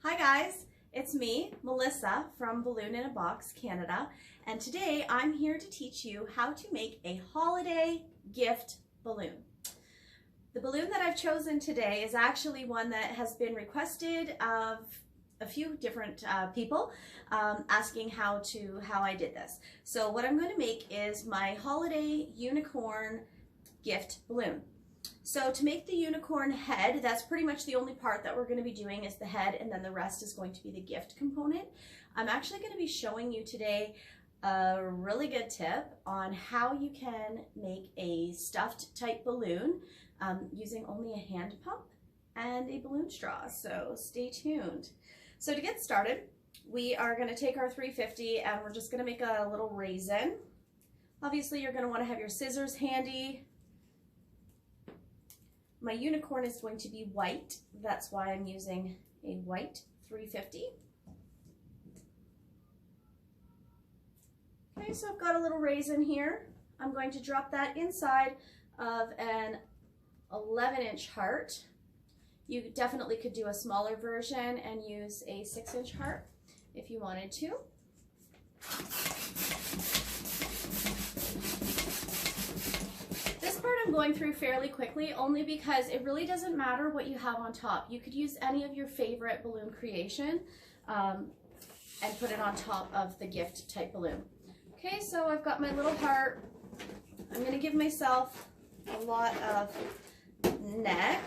Hi guys, it's me, Melissa from Balloon in a Box, Canada, and today I'm here to teach you how to make a holiday gift balloon. The balloon that I've chosen today is actually one that has been requested of a few different people asking how I did this. So what I'm going to make is my holiday unicorn gift balloon. So to make the unicorn head, that's pretty much the only part that we're going to be doing is the head, and then the rest is going to be the gift component. I'm actually going to be showing you today a really good tip on how you can make a stuffed type balloon using only a hand pump and a balloon straw, so stay tuned. So to get started, we are going to take our 350 and we're just going to make a little raisin. Obviously you're going to want to have your scissors handy. My unicorn is going to be white, that's why I'm using a white 350. Okay, so I've got a little raisin here. I'm going to drop that inside of an 11-inch heart. You definitely could do a smaller version and use a 6-inch heart if you wanted to. I'm going through fairly quickly only because it really doesn't matter what you have on top. You could use any of your favorite balloon creation and put it on top of the gift type balloon. Okay, so I've got my little heart. I'm going to give myself a lot of neck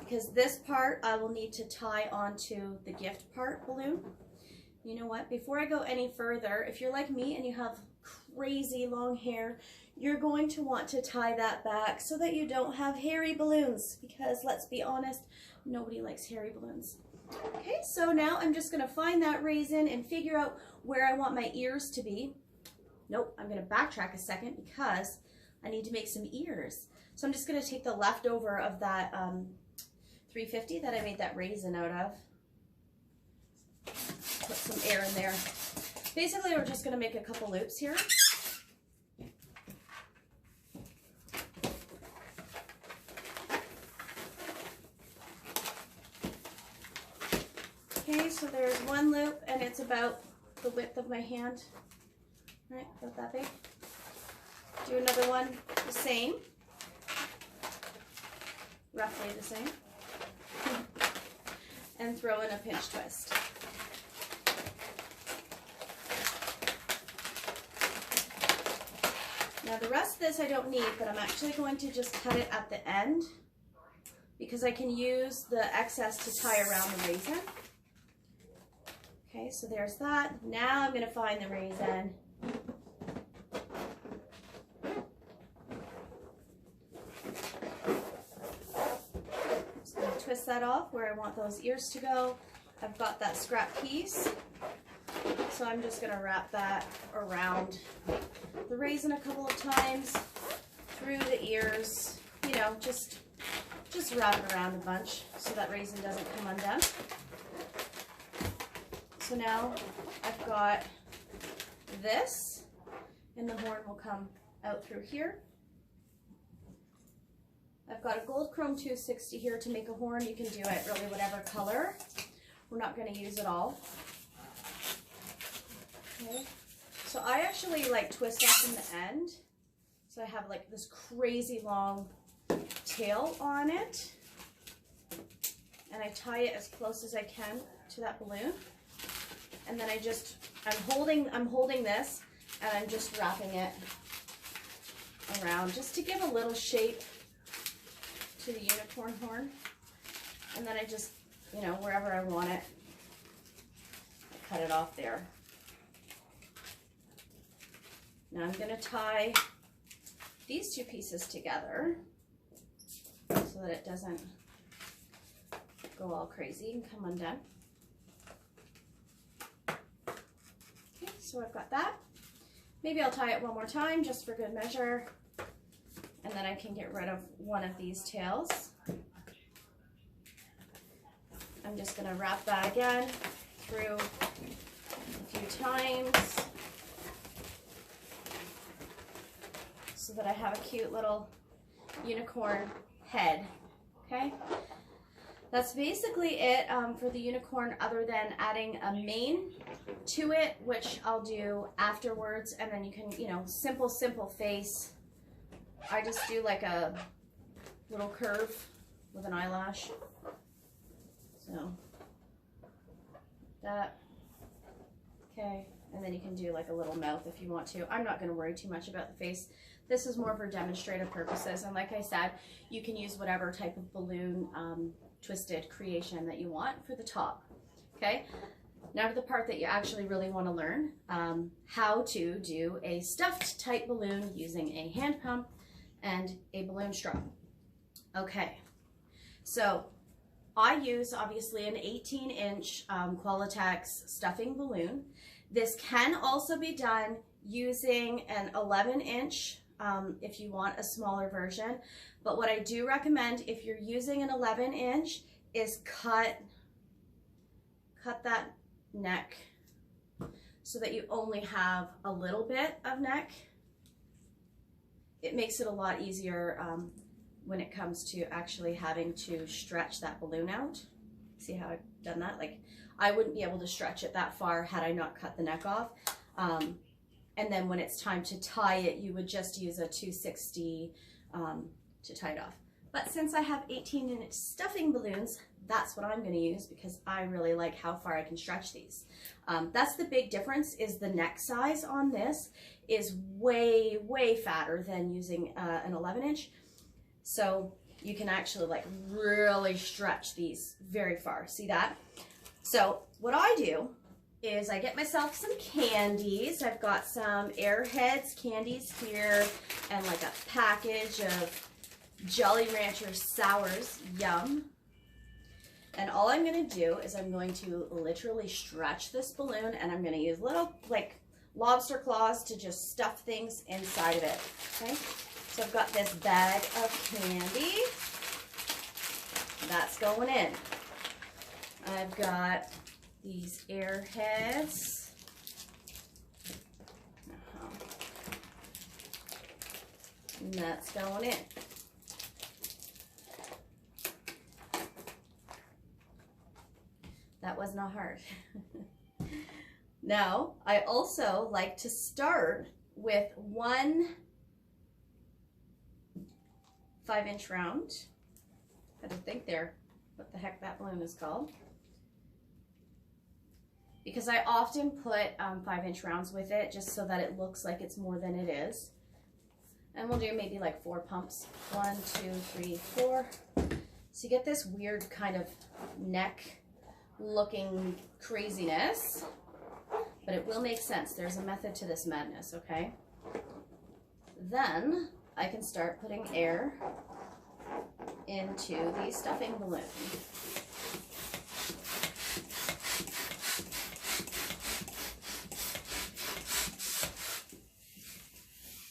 because this part I will need to tie onto the gift part balloon. You know what, before I go any further, if you're like me and you have crazy long hair, you're going to want to tie that back so that you don't have hairy balloons, because let's be honest, nobody likes hairy balloons. Okay, so now I'm just going to find that raisin and figure out where I want my ears to be. Nope, I'm going to backtrack a second because I need to make some ears. So I'm just going to take the leftover of that 350 that I made that raisin out of. Put some air in there. Basically, we're just going to make a couple loops here. Okay, so there's one loop and it's about the width of my hand. All right, about that big. Do another one the same, roughly the same, and throw in a pinch twist. Now the rest of this I don't need, but I'm actually going to just cut it at the end because I can use the excess to tie around the raisin. Okay, so there's that. Now I'm going to find the raisin. Just going to twist that off where I want those ears to go. I've got that scrap piece, so I'm just going to wrap that around the raisin a couple of times through the ears. You know, just wrap it around a bunch so that raisin doesn't come undone. So now I've got this, and the horn will come out through here. I've got a gold chrome 260 here to make a horn. You can do it really whatever color. We're not going to use it all. Okay. So I actually like twist off in the end. So I have like this crazy long tail on it. And I tie it as close as I can to that balloon. And then I'm holding this and I'm just wrapping it around just to give a little shape to the unicorn horn. And then I just, you know, wherever I want it, I cut it off there. Now I'm going to tie these two pieces together so that it doesn't go all crazy and come undone. Okay, so I've got that. Maybe I'll tie it one more time just for good measure, and then I can get rid of one of these tails. I'm just going to wrap that again through a few times so that I have a cute little unicorn head. Okay, That's basically it for the unicorn, other than adding a mane to it, which I'll do afterwards. And then you can, you know, simple face. I just do like a little curve with an eyelash. So that, okay. And then you can do like a little mouth if you want to. I'm not going to worry too much about the face. This is more for demonstrative purposes. And like I said, you can use whatever type of balloon twisted creation that you want for the top. Okay, now to the part that you actually really want to learn, how to do a stuffed type balloon using a hand pump and a balloon straw. Okay, so I use obviously an 18-inch Qualatex stuffing balloon. This can also be done using an 11-inch if you want a smaller version. But what I do recommend if you're using an 11-inch is cut that neck so that you only have a little bit of neck. It makes it a lot easier when it comes to actually having to stretch that balloon out. See how I've done that? Like, I wouldn't be able to stretch it that far had I not cut the neck off. And then when it's time to tie it, you would just use a 260 to tie it off. But since I have 18-inch stuffing balloons, that's what I'm going to use because I really like how far I can stretch these. That's the big difference, is the neck size on this is way, way fatter than using an 11-inch. So you can actually like really stretch these very far. See that? So what I do is I get myself some candies. I've got some Airheads candies here and like a package of Jolly Rancher Sours. Yum. And all I'm going to do is I'm going to literally stretch this balloon, and I'm going to use little like lobster claws to just stuff things inside of it. Okay, so I've got this bag of candy. That's going in. I've got these Airheads. And that's going in. That was not hard. Now, I also like to start with one 5-inch round. I had to think there what the heck that balloon is called. Because I often put 5-inch rounds with it just so that it looks like it's more than it is. And we'll do maybe like 4 pumps. 1, 2, 3, 4. So you get this weird kind of neck looking craziness, but it will make sense. There's a method to this madness, okay? Then I can start putting air into the stuffing balloon.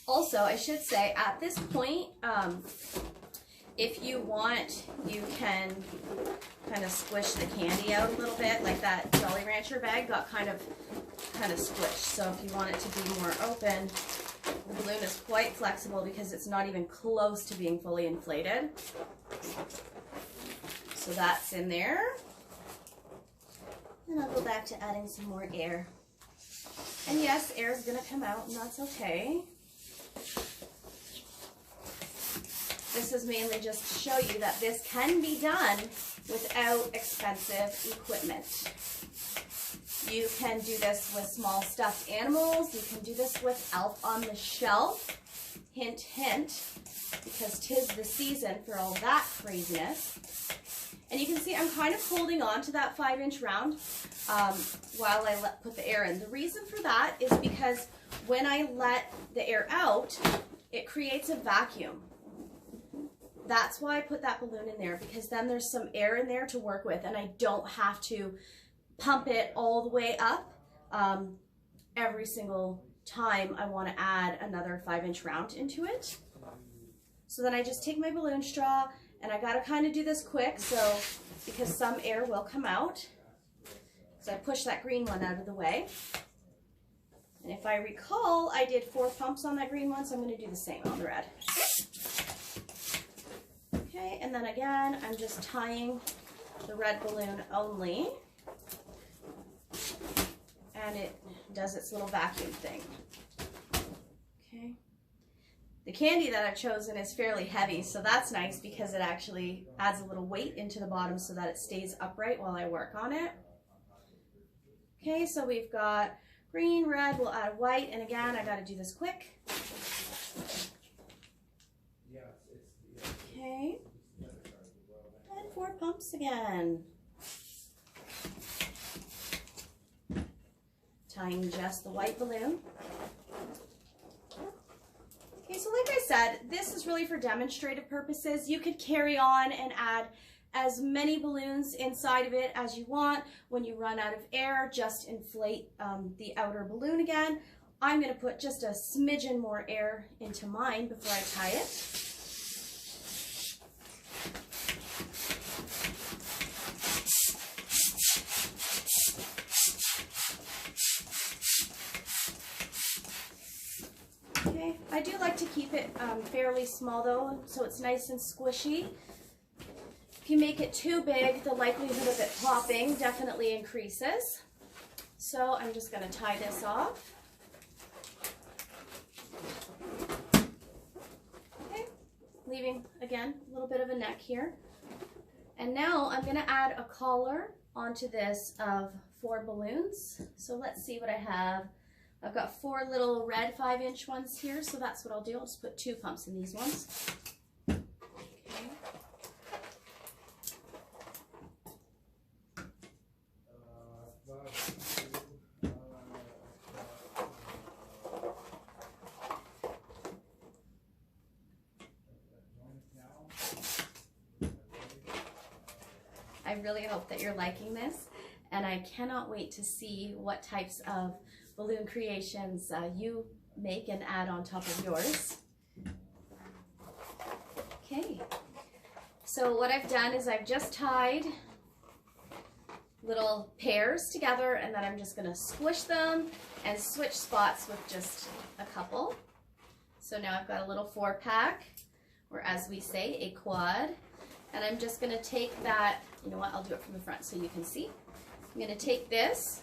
Also, I should say at this point, if you want, you can kind of squish the candy out a little bit, like that Jolly Rancher bag got kind of squished. So if you want it to be more open, the balloon is quite flexible because it's not even close to being fully inflated. So that's in there. And I'll go back to adding some more air. And yes, air is going to come out, and that's okay. This is mainly just to show you that this can be done without expensive equipment. You can do this with small stuffed animals. You can do this with Elf on the Shelf. Hint, hint, because 'tis the season for all that craziness. And you can see I'm kind of holding on to that 5-inch round while I put the air in. The reason for that is because when I let the air out, it creates a vacuum. That's why I put that balloon in there, because then there's some air in there to work with, and I don't have to pump it all the way up every single time I want to add another 5-inch round into it. So then I just take my balloon straw, and I got to kind of do this quick, so because some air will come out. So I push that green one out of the way. And if I recall, I did 4 pumps on that green one, so I'm going to do the same on the red. Okay, and then again, I'm just tying the red balloon only. And it does its little vacuum thing. Okay. The candy that I've chosen is fairly heavy, so that's nice because it actually adds a little weight into the bottom so that it stays upright while I work on it. Okay, so we've got green, red, we'll add white, and again, I gotta do this quick. Okay, and 4 pumps again. Tying just the white balloon. Okay, so like I said, this is really for demonstrative purposes. You could carry on and add as many balloons inside of it as you want. When you run out of air, just inflate the outer balloon again. I'm going to put just a smidgen more air into mine before I tie it. Okay, I do like to keep it fairly small though, so it's nice and squishy. If you make it too big, the likelihood of it popping definitely increases. So I'm just going to tie this off. Okay, leaving again a little bit of a neck here. And now I'm going to add a collar onto this of 4 balloons. So let's see what I have. I've got 4 little red 5-inch ones here, so that's what I'll do. I'll just put 2 pumps in these ones. Okay. I really hope that you're liking this, and I cannot wait to see what types of balloon creations you make and add on top of yours. Okay, so what I've done is I've just tied little pairs together, and then I'm just going to squish them and switch spots with just a couple. So now I've got a little 4-pack, or as we say, a quad, and I'm just going to take that, you know what, I'll do it from the front so you can see. I'm going to take this,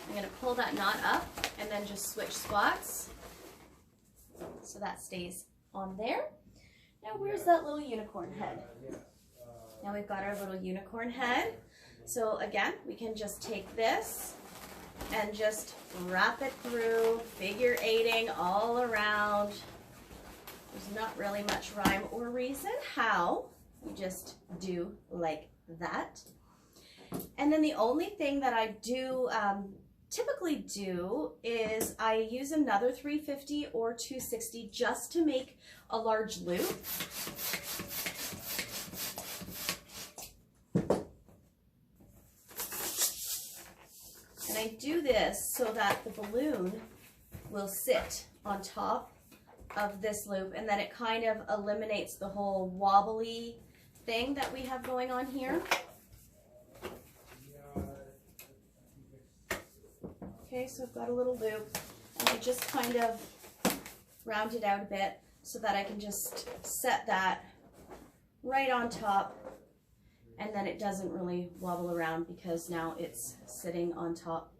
I'm going to pull that knot up and then just switch spots so that stays on there. Now where's that little unicorn head? Now we've got our little unicorn head. So again, we can just take this and just wrap it through, figure 8ing all around. There's not really much rhyme or reason how. You just do like that. And then the only thing that I do typically do is I use another 350 or 260 just to make a large loop. And I do this so that the balloon will sit on top of this loop, and then it kind of eliminates the whole wobbly thing that we have going on here. Okay, so I've got a little loop, and I just kind of round it out a bit so that I can just set that right on top, and then it doesn't really wobble around because now it's sitting on top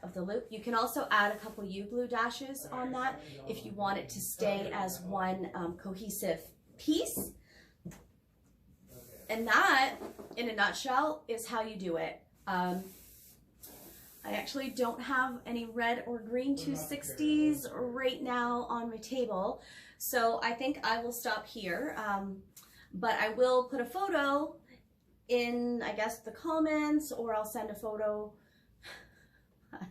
of the loop. You can also add a couple U-glue dashes on that if you want it to stay as one cohesive piece. And that, in a nutshell, is how you do it. I actually don't have any red or green 260s right now on my table, so I think I will stop here. But I will put a photo in, I guess, the comments, or I'll send a photo.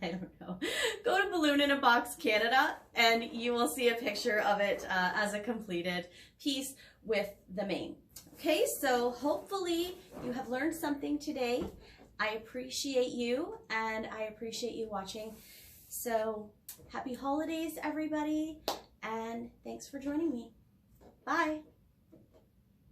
I don't know. Go to Balloon in a Box Canada and you will see a picture of it as a completed piece with the mane. Okay, so hopefully you have learned something today. I appreciate you, and I appreciate you watching. So happy holidays, everybody, and thanks for joining me. Bye.